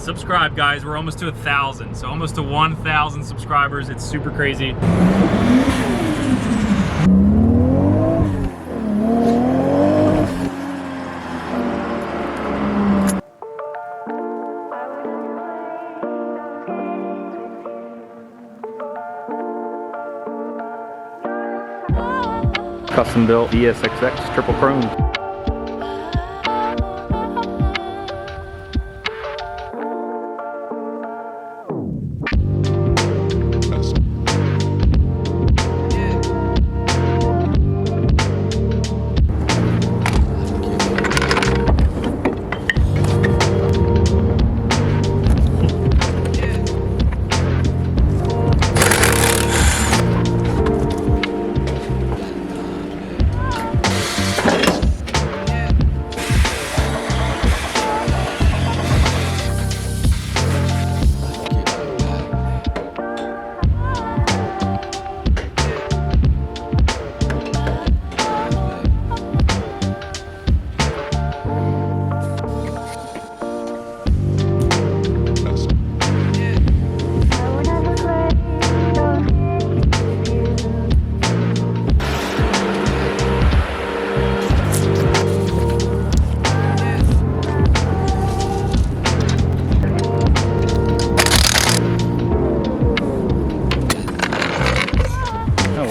subscribe, guys. We're almost to 1,000, so almost to 1,000 subscribers. It's super crazy. Custom built JZX triple chrome.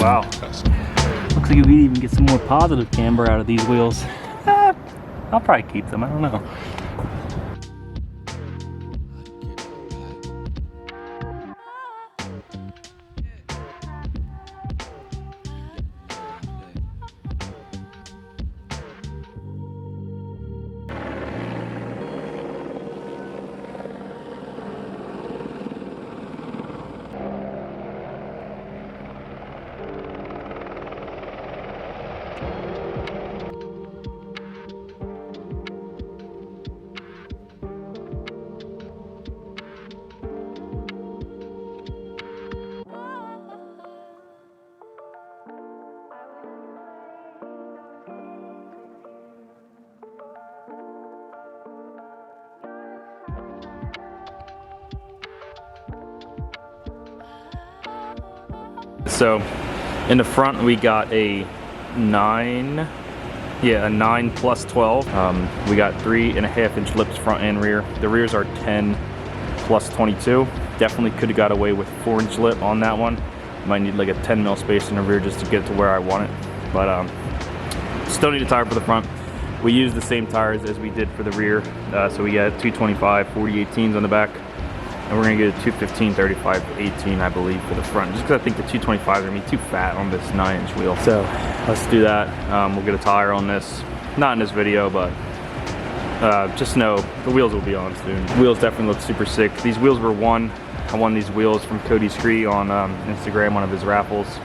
Wow. Looks like we could even get some more positive camber out of these wheels. I'll probably keep them, I don't know. So in the front we got a 9, a 9 plus 12. We got 3.5-inch lips front and rear. The rears are 10 plus 22. Definitely could have got away with 4-inch lip on that one. Might need like a 10 mil space in the rear just to get it to where I want it. But still need a tire for the front. We used the same tires as we did for the rear. So we got 225 40/18s on the back. And we're gonna get a 215 35/18, I believe, for the front. Just because I think the 225s are gonna be too fat on this 9-inch wheel. So let's do that. We'll get a tire on this. Not in this video, but just know the wheels will be on soon. The wheels definitely look super sick. These wheels were won. I won these wheels from Cody Scree on Instagram, one of his raffles.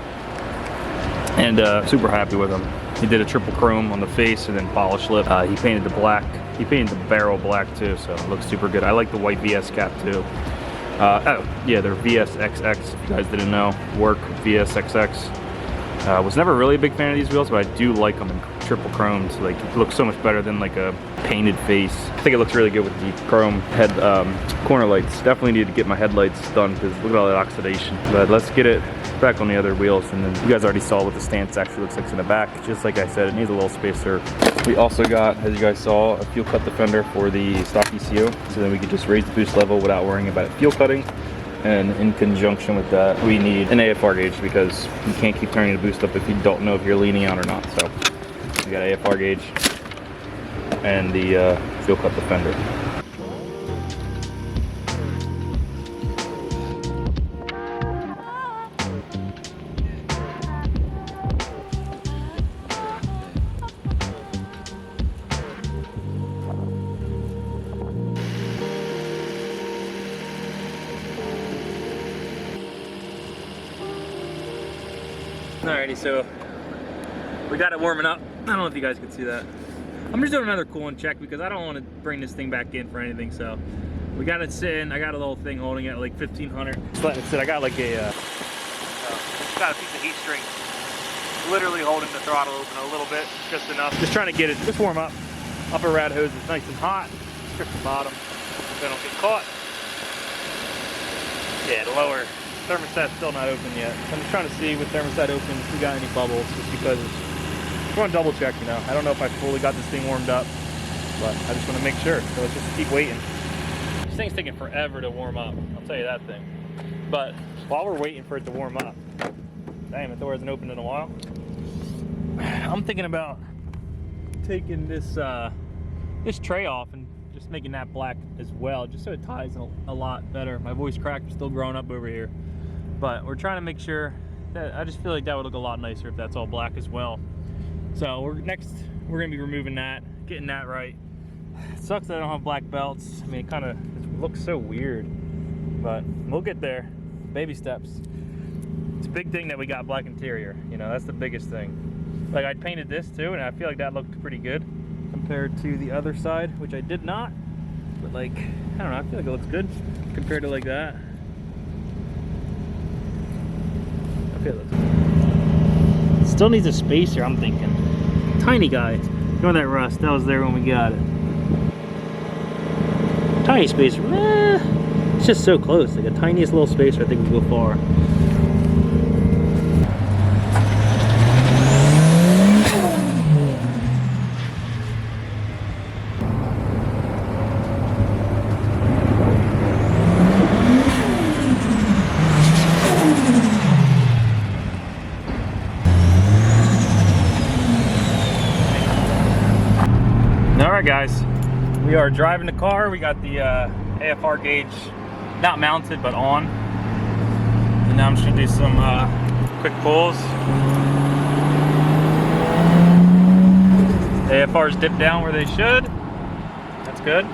And super happy with them. He did a triple chrome on the face and then polished lip. He painted the black. He painted the barrel black too, so it looks super good. I like the white VS cap too. Oh yeah, they're VSXX, if you guys didn't know. Work VSXX. Was never really a big fan of these wheels, but I do like them in triple chromed. Like, it looks so much better than like a painted face. I think it looks really good with the chrome head corner lights. Definitely need to get my headlights done because look at all that oxidation. But let's get it back on the other wheels, and then you guys already saw what the stance actually looks like in the back. Just like I said, it needs a little spacer. We also got, as you guys saw, a fuel cut defender for the stock ECU, so then we could just raise the boost level without worrying about it fuel cutting. And in conjunction with that, we need an AFR gauge because you can't keep turning the boost up if you don't know if you're leaning out or not. So we got AFR gauge and the fuel cut defender. Alrighty, so we got it warming up. I don't know if you guys can see that. I'm just doing another coolant check because I don't want to bring this thing back in for anything. So we got it sitting. I got a little thing holding it at like 1500. Just letting it sit. I got like a got a piece of heat shrink, literally holding the throttle open a little bit, just enough. Just trying to get it warm up. Upper rad hose is nice and hot. Strip the bottom so they don't get caught. Yeah, the lower thermostat's still not open yet. So I'm just trying to see with thermostat open if we got any bubbles, just because I want to double check, you know. I don't know if I fully got this thing warmed up, but I just want to make sure. So let's just keep waiting. This thing's taking forever to warm up, I'll tell you that thing. But while we're waiting for it to warm up, damn, the door hasn't opened in a while. I'm thinking about taking this this tray off and just making that black as well, just so it ties a lot better. My voice crack is still growing up over here, but we're trying to make sure that I just feel like that would look a lot nicer if that's all black as well. So we're gonna be removing that, getting that right. It sucks that I don't have black belts. I mean, it looks so weird, but we'll get there. Baby steps. It's a big thing that we got black interior. You know, that's the biggest thing. Like, I painted this too, and I feel like that looked pretty good compared to the other side, which I did not. But like, I don't know, I feel like it looks good compared to like that. I feel it looks good. Still needs a spacer, I'm thinking. Tiny guy. Ignore that rust, that was there when we got it. Tiny spacer, it's just so close. Like a tiniest little spacer I think would go far. Alright guys, we are driving the car. We got the AFR gauge not mounted but on, and now I'm just going to do some quick pulls. AFR's dipped down where they should. That's good.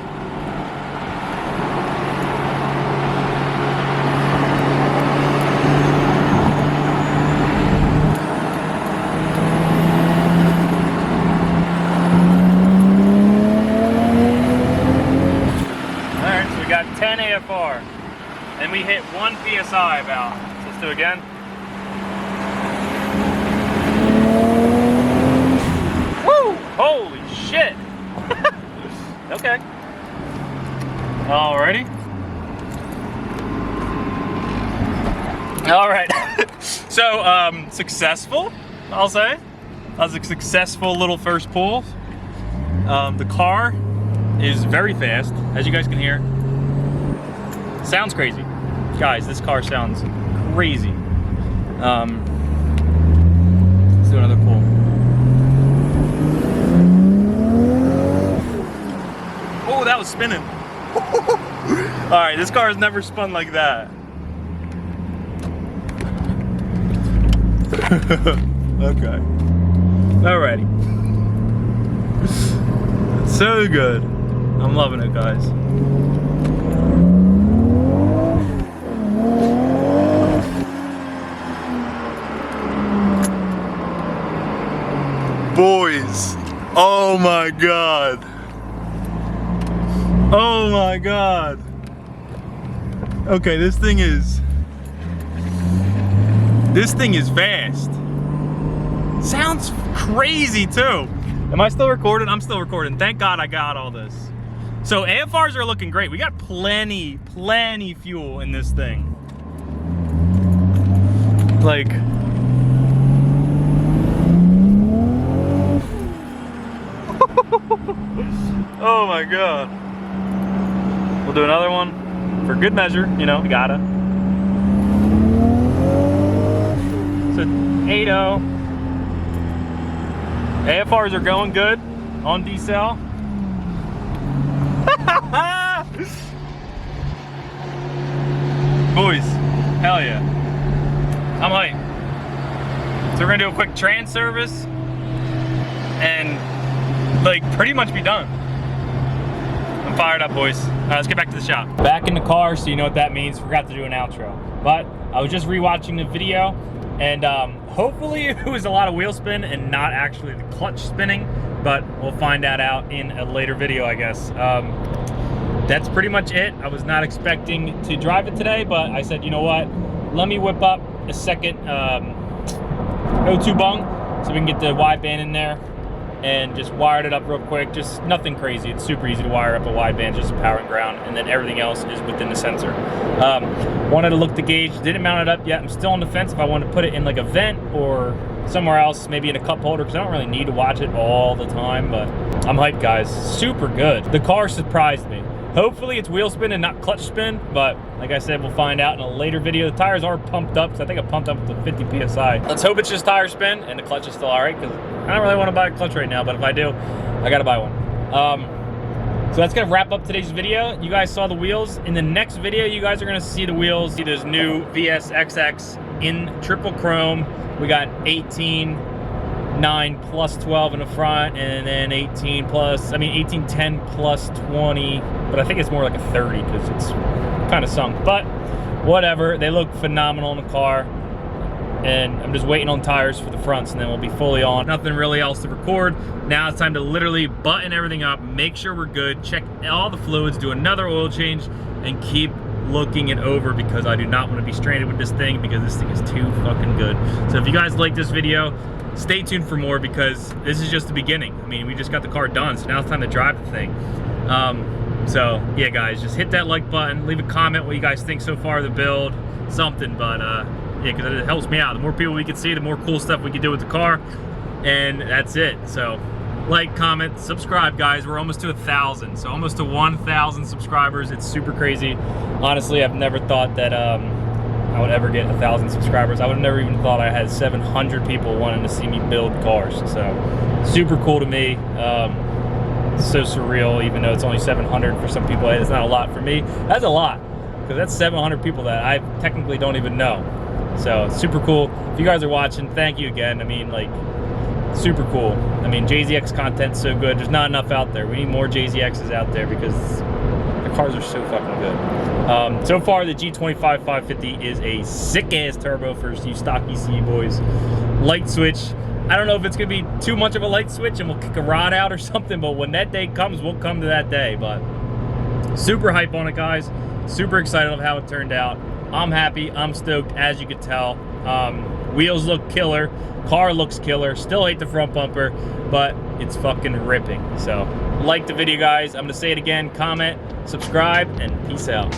We got 10 AFR, and we hit 1 PSI about. So let's do it again. Woo! Holy shit! Okay. Alrighty. Alright. So, successful, I'll say. That was a successful little first pull. The car is very fast, as you guys can hear. Sounds crazy. Guys, this car sounds crazy. Let's do another pull. Oh, that was spinning. Alright, this car has never spun like that. Okay. Alrighty. So good. I'm loving it, guys. Boys, oh my god. Oh my god. Okay, this thing is fast. Sounds crazy too. Am I still recording? I'm still recording. Thank God I got all this. So AFRs are looking great. We got plenty fuel in this thing. Like, oh my god. We'll do another one for good measure, you know, we gotta. So 8.0. AFRs are going good on decel. Boys, hell yeah. I'm hyped. So we're gonna do a quick trans service and like pretty much be done. I'm fired up, boys. Let's get back to the shop. Back in the car, so you know what that means. Forgot to do an outro. But I was just rewatching the video, and hopefully it was a lot of wheel spin and not actually the clutch spinning, but we'll find that out in a later video, I guess. That's pretty much it. I was not expecting to drive it today, but I said, you know what? Let me whip up a second O2 bung so we can get the wideband in there and just wired it up real quick. Just nothing crazy. It's super easy to wire up a wideband, just a power and ground, and then everything else is within the sensor. Wanted to look the gauge, didn't mount it up yet. I'm still on the fence if I want to put it in like a vent or somewhere else, maybe in a cup holder, because I don't really need to watch it all the time, but I'm hyped, guys. Super good. The car surprised me. Hopefully it's wheel spin and not clutch spin, but like I said, we'll find out in a later video. The tires are pumped up, so I think I pumped up to 50 PSI. Let's hope it's just tire spin and the clutch is still all right, because I don't really want to buy a clutch right now, but if I do, I gotta buy one. So that's gonna wrap up today's video. You guys saw the wheels. In the next video, you guys are gonna see the wheels. See this new JZX in triple chrome. We got 18, 9 plus 12 in the front, and then 18 10 plus 20, but I think it's more like a 30 because it's kind of sunk, but whatever. They look phenomenal in the car, and I'm just waiting on tires for the fronts, and then we'll be fully on. Nothing really else to record. Now it's time to literally button everything up, make sure we're good, check all the fluids, do another oil change, and keep looking it over, because I do not want to be stranded with this thing, because this thing is too fucking good. So if you guys like this video, stay tuned for more, because this is just the beginning. I mean, we just got the car done, so now it's time to drive the thing. So yeah, guys, just hit that like button, leave a comment what you guys think so far of the build, something, but yeah, because it helps me out. The more people we can see, the more cool stuff we can do with the car, and that's it. So like, comment, subscribe, guys. We're almost to 1,000, so almost to 1,000 subscribers. It's super crazy. Honestly, I've never thought that I would ever get 1,000 subscribers. I would have never even thought I had 700 people wanting to see me build cars. So super cool to me. So surreal, even though it's only 700 for some people. It's not a lot for me. That's a lot, because that's 700 people that I technically don't even know. So super cool. If you guys are watching, thank you again. I mean, like, super cool. I mean, JZX content's so good. There's not enough out there. We need more JZXs out there, because the cars are so fucking good. So far, the G25 550 is a sick-ass turbo for you stock ECU boys. Light switch. I don't know if it's going to be too much of a light switch and we'll kick a rod out or something, but when that day comes, we'll come to that day. But super hype on it, guys. Super excited of how it turned out. I'm happy. I'm stoked, as you can tell. Wheels look killer. Car looks killer. Still hate the front bumper, but it's fucking ripping. So like the video, guys. I'm going to say it again. Comment, subscribe, and peace out.